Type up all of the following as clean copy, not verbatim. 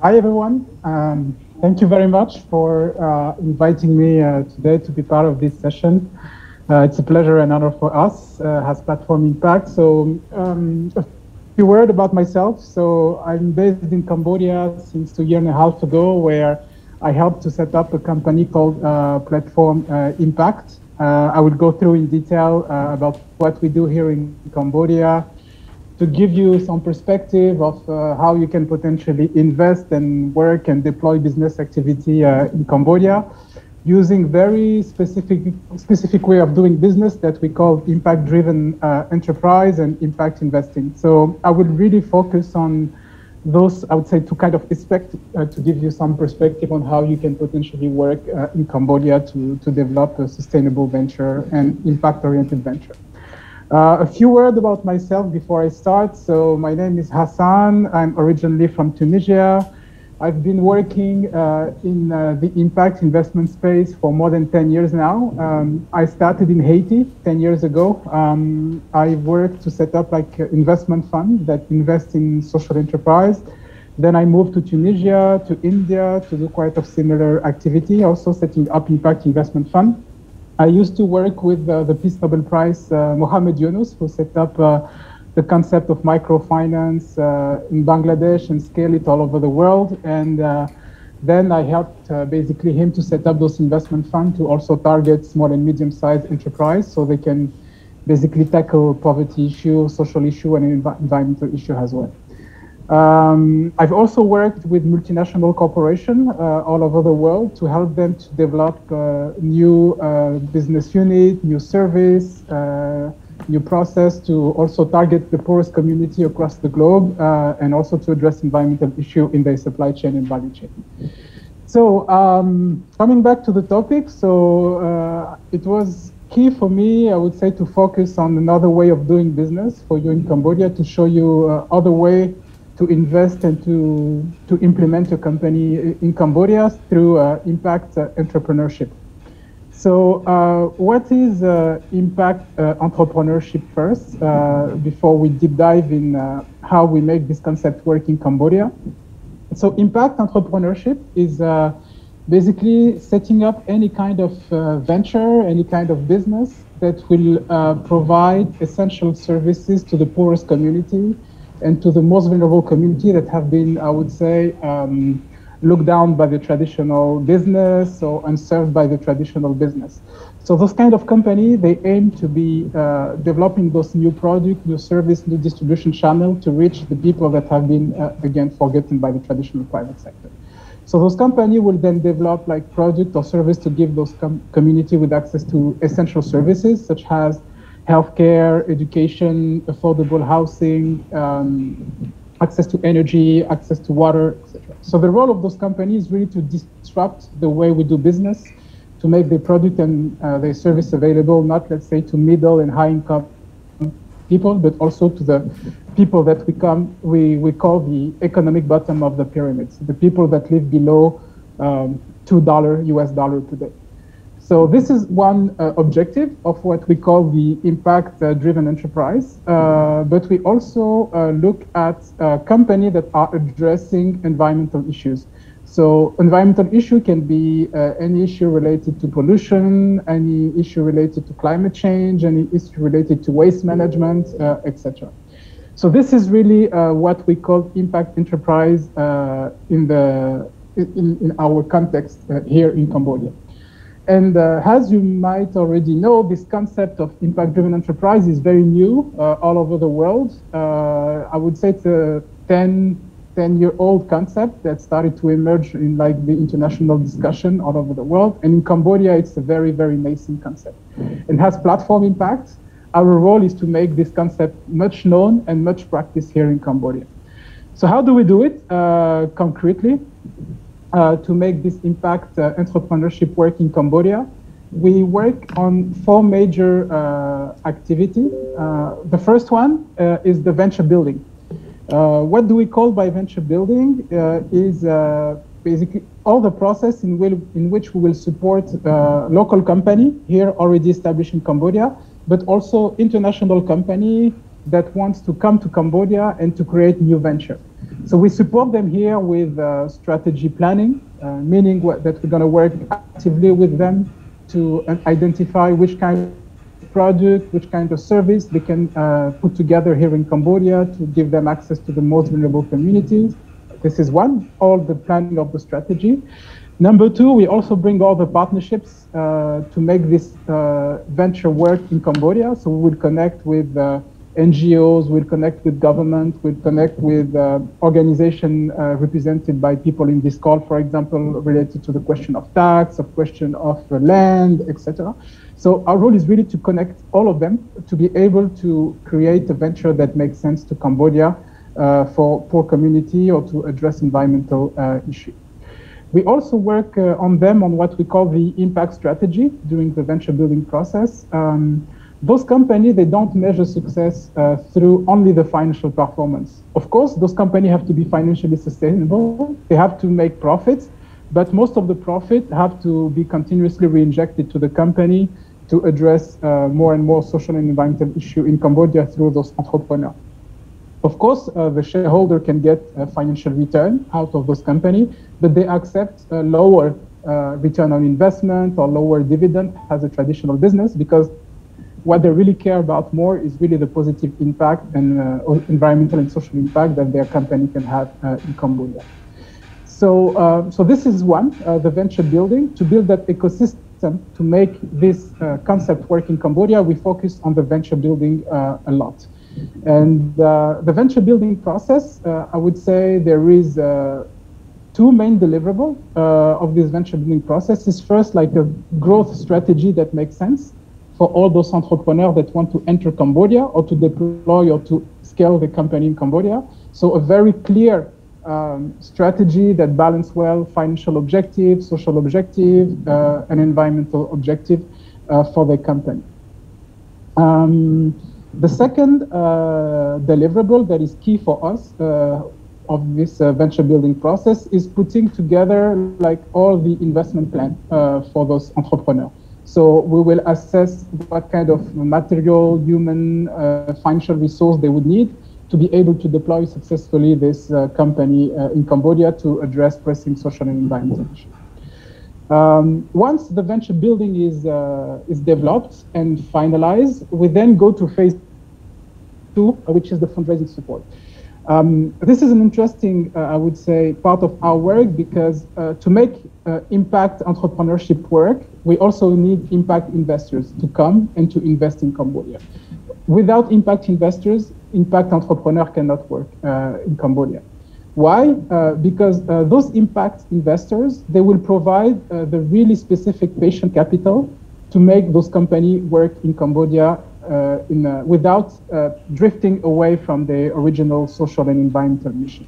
Hi, everyone. Thank you very much for inviting me today to be part of this session. It's a pleasure and honor for us as Platform Impact. A few words about myself. So, I'm based in Cambodia since 2 years and a half ago, where I helped to set up a company called Platform Impact. I will go through in detail about what we do here in Cambodia, to give you some perspective of how you can potentially invest and work and deploy business activity in Cambodia using very specific way of doing business that we call impact-driven enterprise and impact investing. So I would really focus on those, I would say, two kind of aspects to give you some perspective on how you can potentially work in Cambodia to develop a sustainable venture and impact-oriented venture. A few words about myself before I start. So my name is Hassan. I'm originally from Tunisia. I've been working in the impact investment space for more than 10 years now. I started in Haiti 10 years ago. I worked to set up like an investment fund that invests in social enterprise. Then I moved to Tunisia, to India to do quite a similar activity, also setting up impact investment fund. I used to work with the Peace Nobel Prize, Mohamed Yunus, who set up the concept of microfinance in Bangladesh and scale it all over the world. And then I helped basically him to set up those investment funds to also target small and medium-sized enterprise so they can basically tackle poverty issue, social issue, and environmental issue as well. I've also worked with multinational corporations all over the world to help them to develop new business unit, new service, new process to also target the poorest community across the globe and also to address environmental issue in their supply chain and value chain. So coming back to the topic, it was key for me, I would say, to focus on another way of doing business for you in Cambodia, to show you other way to invest and to implement a company in Cambodia through impact entrepreneurship. So what is impact entrepreneurship first, before we deep dive in how we make this concept work in Cambodia? So impact entrepreneurship is basically setting up any kind of venture, any kind of business that will provide essential services to the poorest community and to the most vulnerable community that have been, I would say, looked down by the traditional business or unserved by the traditional business. So those kind of company, they aim to be developing those new product, new service, new distribution channel to reach the people that have been, again, forgotten by the traditional private sector. So those companies will then develop like product or service to give those community with access to essential services such as healthcare, education, affordable housing, access to energy, access to water, etc. So the role of those companies is really to disrupt the way we do business, to make their product and their service available, not, let's say, to middle and high income people, but also to the people that we call the economic bottom of the pyramid, so the people that live below $2 US dollar per day. So this is one objective of what we call the impact-driven enterprise. But we also look at companies that are addressing environmental issues. So environmental issue can be any issue related to pollution, any issue related to climate change, any issue related to waste management, etc. So this is really what we call impact enterprise in our context here in Cambodia. And as you might already know, this concept of impact-driven enterprise is very new all over the world. I would say it's a 10-year-old concept that started to emerge in like the international discussion all over the world. And in Cambodia, it's a very, very nascent concept. And has platform impact. Our role is to make this concept much known and much practiced here in Cambodia. So how do we do it concretely? To make this impact entrepreneurship work in Cambodia, we work on 4 major activities. The first one is the venture building. What do we call by venture building is basically all the process in which we will support local company here already established in Cambodia, but also international company that wants to come to Cambodia and to create new venture. So we support them here with strategy planning, meaning that we're going to work actively with them to identify which kind of product, which kind of service they can put together here in Cambodia to give them access to the most vulnerable communities. This is one, all the planning of the strategy. Number two, we also bring all the partnerships to make this venture work in Cambodia. So we will connect with NGOs, we'll connect with government, we'll connect with organizations represented by people in this call, for example, related to the question of tax, of question of land, etc. So our role is really to connect all of them to be able to create a venture that makes sense to Cambodia for poor community or to address environmental issues. We also work on them on what we call the impact strategy during the venture building process. Those companies, they don't measure success through only the financial performance. Of course, those companies have to be financially sustainable. They have to make profits, but most of the profit have to be continuously reinjected to the company to address more and more social and environmental issues in Cambodia through those entrepreneurs. Of course, the shareholder can get a financial return out of those companies, but they accept a lower return on investment or lower dividend as a traditional business, because what they really care about more is really the positive impact and environmental and social impact that their company can have in Cambodia. So, so this is one, the venture building. To build that ecosystem, to make this concept work in Cambodia, we focus on the venture building a lot. And the venture building process, I would say there is two main deliverables of this venture building process. Is first, like a growth strategy that makes sense for all those entrepreneurs that want to enter Cambodia or to deploy or to scale the company in Cambodia. So a very clear strategy that balance well financial objective, social objective, and environmental objective for the company. The second deliverable that is key for us of this venture building process is putting together like all the investment plan for those entrepreneurs. So we will assess what kind of material, human, financial resource they would need to be able to deploy successfully this company in Cambodia to address pressing social and environmental issues. Once the venture building is developed and finalized, we then go to phase two, which is the fundraising support. This is an interesting, I would say, part of our work, because to make impact entrepreneurship work, we also need impact investors to come and to invest in Cambodia. Without impact investors, impact entrepreneur cannot work in Cambodia. Why? Because those impact investors, they will provide the really specific patient capital to make those companies work in Cambodia without drifting away from the original social and environmental mission.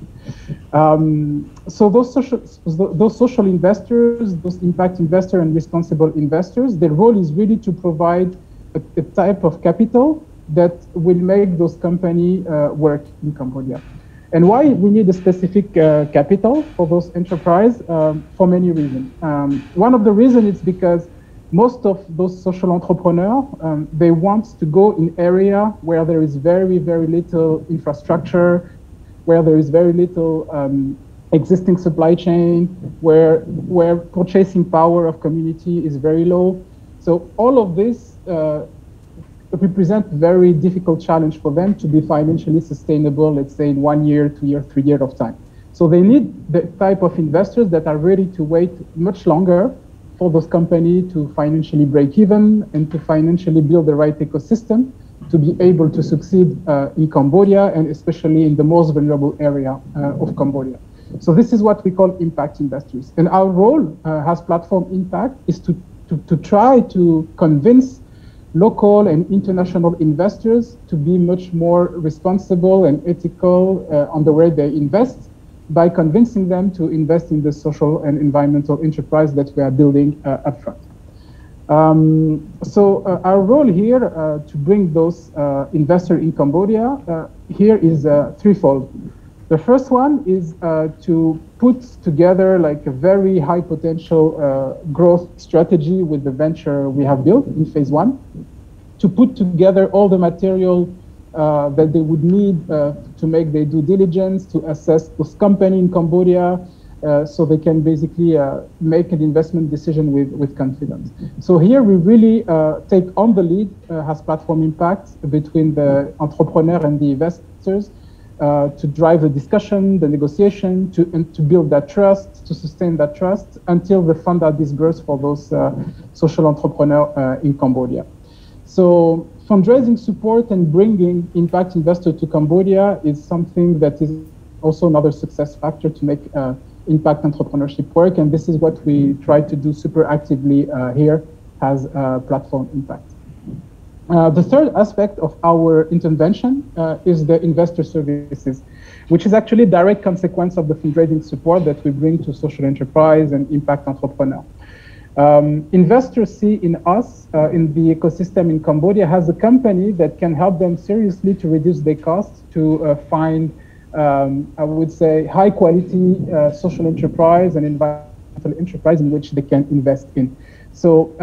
So those social investors, those impact investors and responsible investors, their role is really to provide a type of capital that will make those companies work in Cambodia. And why we need a specific capital for those enterprises? For many reasons. One of the reasons is because most of those social entrepreneurs, they want to go in area where there is very, very little infrastructure, where there is very little existing supply chain, where purchasing power of community is very low. So all of this represent very difficult challenge for them to be financially sustainable, let's say in 1 year, 2 years, 3 years of time. So they need the type of investors that are ready to wait much longer for those companies to financially break even and to financially build the right ecosystem to be able to succeed in Cambodia, and especially in the most vulnerable area of Cambodia. So this is what we call impact investors. And our role as Platform Impact is to try to convince local and international investors to be much more responsible and ethical on the way they invest, by convincing them to invest in the social and environmental enterprise that we are building upfront. So our role here to bring those investors in Cambodia here is threefold. The first one is to put together like a very high potential growth strategy with the venture we have built in phase one, to put together all the material that they would need to make their due diligence, to assess those companies in Cambodia, so they can basically make an investment decision with confidence. So here we really take on the lead as Platform Impact between the entrepreneur and the investors to drive the discussion, the negotiation, and to build that trust, to sustain that trust until the funds are disbursed for those social entrepreneurs in Cambodia. So fundraising support and bringing impact investors to Cambodia is something that is also another success factor to make impact entrepreneurship work, and this is what we try to do super actively here as Platform Impact. The third aspect of our intervention is the investor services, which is actually a direct consequence of the fundraising support that we bring to social enterprise and impact entrepreneur. Investors see in us, in the ecosystem in Cambodia, has a company that can help them seriously to reduce their costs, to find I would say, high quality social enterprise and environmental enterprise in which they can invest in. So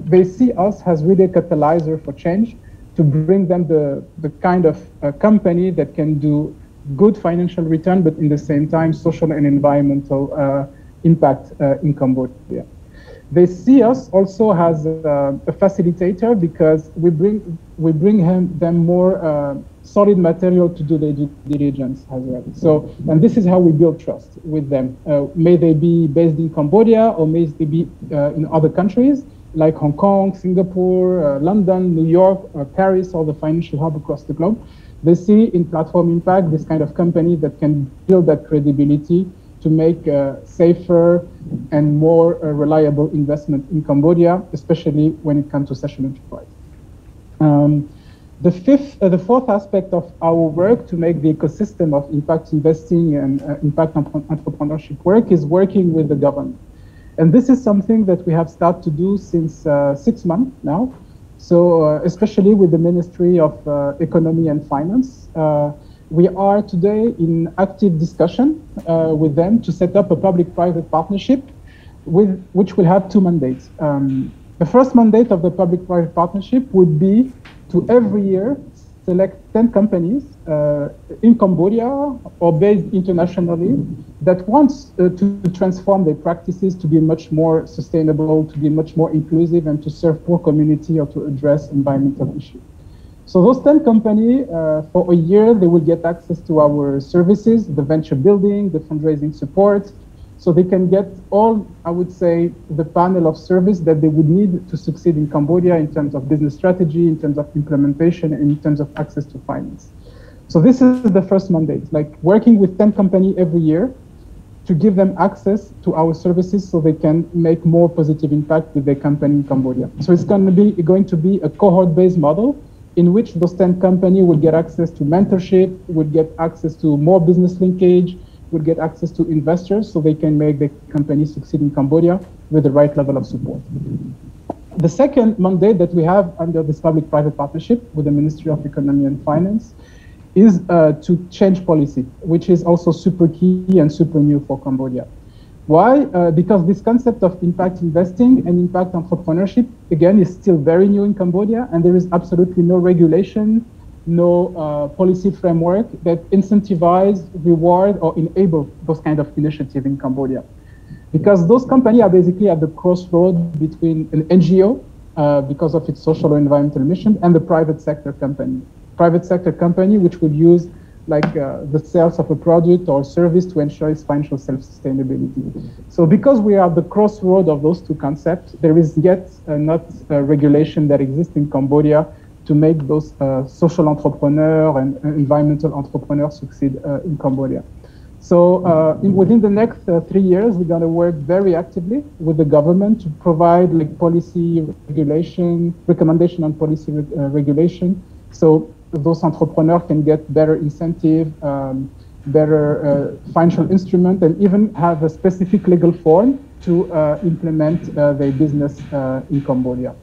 they see us as really a catalyzer for change to bring them the kind of company that can do good financial return, but in the same time, social and environmental impact in Cambodia. They see us also as a facilitator because we bring them more solid material to do their due diligence as well. So, and this is how we build trust with them. May they be based in Cambodia or may they be in other countries like Hong Kong, Singapore, London, New York, Paris, all the financial hub across the globe. They see in Platform Impact this kind of company that can build that credibility to make safer and more reliable investment in Cambodia, especially when it comes to social enterprise. The fourth aspect of our work to make the ecosystem of impact investing and impact entrepreneurship work is working with the government. And this is something that we have started to do since 6 months now. So especially with the Ministry of Economy and Finance, we are today in active discussion with them to set up a public-private partnership which will have 2 mandates. The first mandate of the public-private partnership would be to every year select 10 companies in Cambodia or based internationally that wants to transform their practices to be much more sustainable, to be much more inclusive, and to serve poor community or to address environmental issues. So those 10 companies, for a year, they will get access to our services, the venture building, the fundraising support, so they can get all, I would say, the panel of service that they would need to succeed in Cambodia in terms of business strategy, in terms of implementation, and in terms of access to finance. So this is the first mandate, like working with 10 companies every year to give them access to our services so they can make more positive impact with their company in Cambodia. So it's going to be a cohort-based model in which those 10 companies will get access to mentorship, will get access to more business linkage, will get access to investors so they can make the company succeed in Cambodia with the right level of support. The second mandate that we have under this public-private partnership with the Ministry of Economy and Finance is to change policy, which is also super key and super new for Cambodia. Why? Because this concept of impact investing and impact entrepreneurship, again, is still very new in Cambodia, and there is absolutely no regulation, no policy framework that incentivize, reward, or enable those kind of initiatives in Cambodia. Because those companies are basically at the crossroad between an NGO, because of its social or environmental mission, and the private sector company. Private sector company which would use like the sales of a product or service to ensure its financial self-sustainability. So because we are at the crossroad of those two concepts, there is yet not a regulation that exists in Cambodia to make those social entrepreneurs and environmental entrepreneurs succeed in Cambodia. So within the next 3 years, we're going to work very actively with the government to provide like policy regulation, recommendation on policy regulation. So those entrepreneurs can get better incentive, better financial instrument, and even have a specific legal form to implement their business in Cambodia.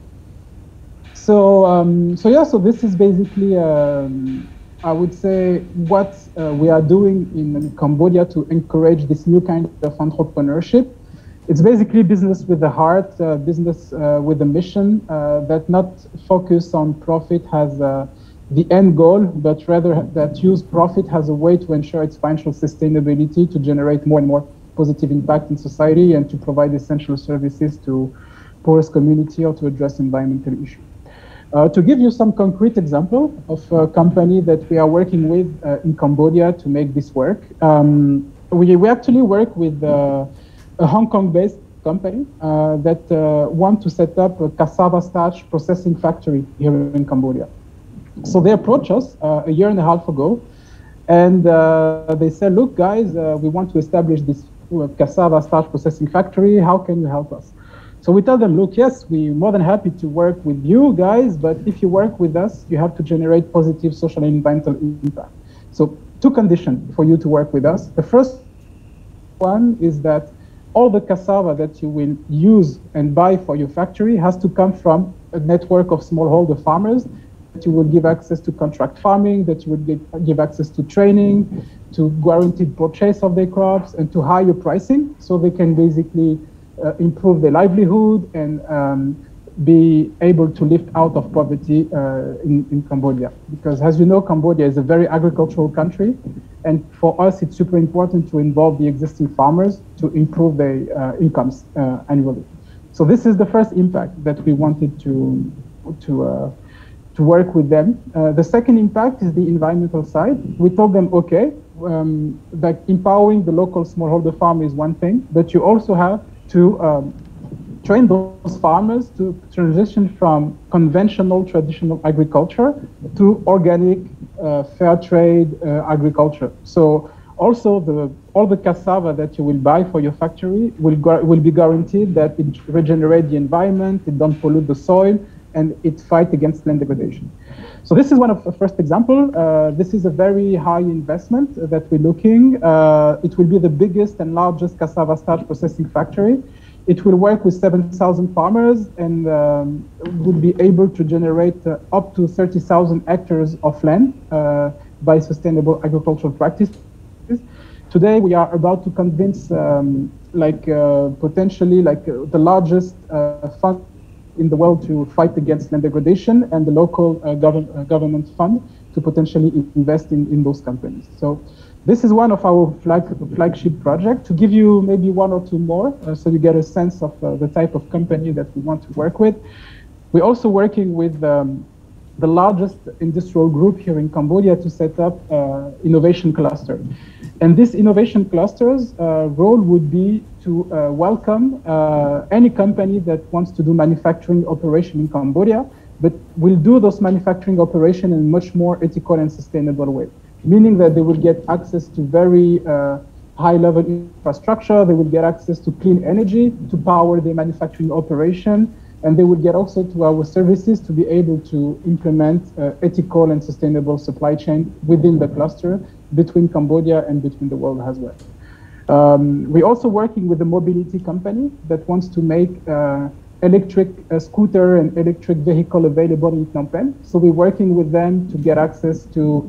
So, so this is basically, I would say, what we are doing in Cambodia to encourage this new kind of entrepreneurship. It's basically business with the heart, business with a mission that not focus on profit, has the end goal, but rather that use profit as a way to ensure its financial sustainability, to generate more and more positive impact in society, and to provide essential services to poorest community or to address environmental issues. To give you some concrete example of a company that we are working with in Cambodia to make this work, we actually work with a Hong Kong-based company that want to set up a cassava starch processing factory here in Cambodia. So they approached us a year and a half ago, and they said, look, guys, we want to establish this cassava starch processing factory. How can you help us? So we tell them, look, yes, we're more than happy to work with you guys, but if you work with us, you have to generate positive social and environmental impact. So two conditions for you to work with us. The first one is that all the cassava that you will use and buy for your factory has to come from a network of smallholder farmers, that you will give access to contract farming, that you will give access to training, to guaranteed purchase of their crops, and to higher pricing, so they can basically improve their livelihood and be able to lift out of poverty in Cambodia. Because as you know, Cambodia is a very agricultural country, and for us it's super important to involve the existing farmers to improve their incomes annually. So this is the first impact that we wanted to work with them. The second impact is the environmental side. We told them, okay, like empowering the local smallholder farmer is one thing, but you also have to train those farmers to transition from conventional traditional agriculture to organic fair trade agriculture. So also all the cassava that you will buy for your factory will be guaranteed that it regenerates the environment, it don't pollute the soil, and it fights against land degradation. So this is one of the first example. This is a very high investment that we're looking. It will be the biggest and largest cassava starch processing factory. It will work with 7,000 farmers and will be able to generate up to 30,000 hectares of land by sustainable agricultural practices. Today, we are about to convince potentially the largest fund in the world to fight against land degradation, and the local government fund to potentially invest in those companies. So this is one of our flagship projects. To give you maybe one or two more, so you get a sense of the type of company that we want to work with. We're also working with the largest industrial group here in Cambodia to set up innovation cluster. And this innovation cluster's role would be to welcome any company that wants to do manufacturing operation in Cambodia, but will do those manufacturing operation in a much more ethical and sustainable way. Meaning that they will get access to very high-level infrastructure, they will get access to clean energy to power their manufacturing operation, and they will get also to our services to be able to implement ethical and sustainable supply chain within the cluster, between Cambodia and between the world as well. We're also working with a mobility company that wants to make electric scooter and electric vehicle available in Phnom Penh. So we're working with them to get access to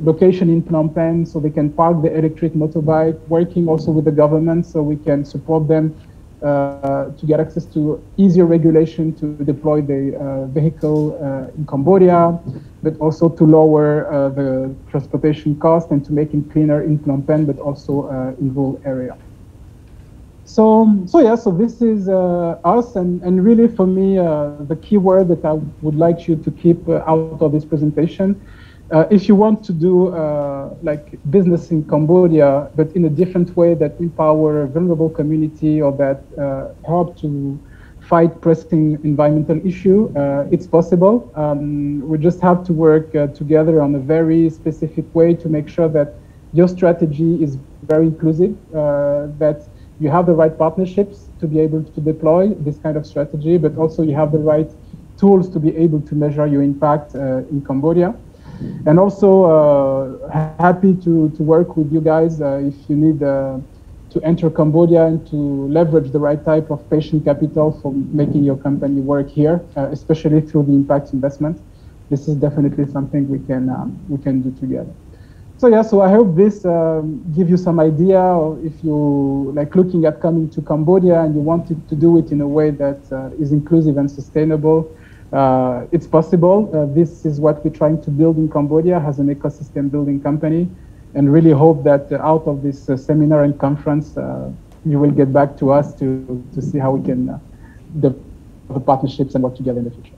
location in Phnom Penh so they can park the electric motorbike, working also with the government so we can support them to get access to easier regulation to deploy the vehicle in Cambodia, but also to lower the transportation cost and to make it cleaner in Phnom Penh, but also in rural area. So this is us, and really for me, the key word that I would like you to keep out of this presentation, if you want to do like business in Cambodia, but in a different way that empower a vulnerable community or that help to fight pressing environmental issue, it's possible. We just have to work together on a very specific way to make sure that your strategy is very inclusive, that you have the right partnerships to be able to deploy this kind of strategy, but also you have the right tools to be able to measure your impact in Cambodia. And also happy to work with you guys if you need to enter Cambodia and to leverage the right type of patient capital for making your company work here, especially through the impact investment. This is definitely something we can do together. So yeah, so I hope this give you some idea, or if you like looking at coming to Cambodia and you wanted to do it in a way that is inclusive and sustainable. It's possible. This is what we're trying to build in Cambodia as an ecosystem building company, and really hope that out of this seminar and conference, you will get back to us to see how we can develop partnerships and work together in the future.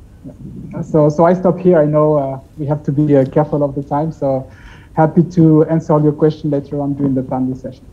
Yeah. So I stop here. I know we have to be careful of the time, so happy to answer all your questions later on during the panel session.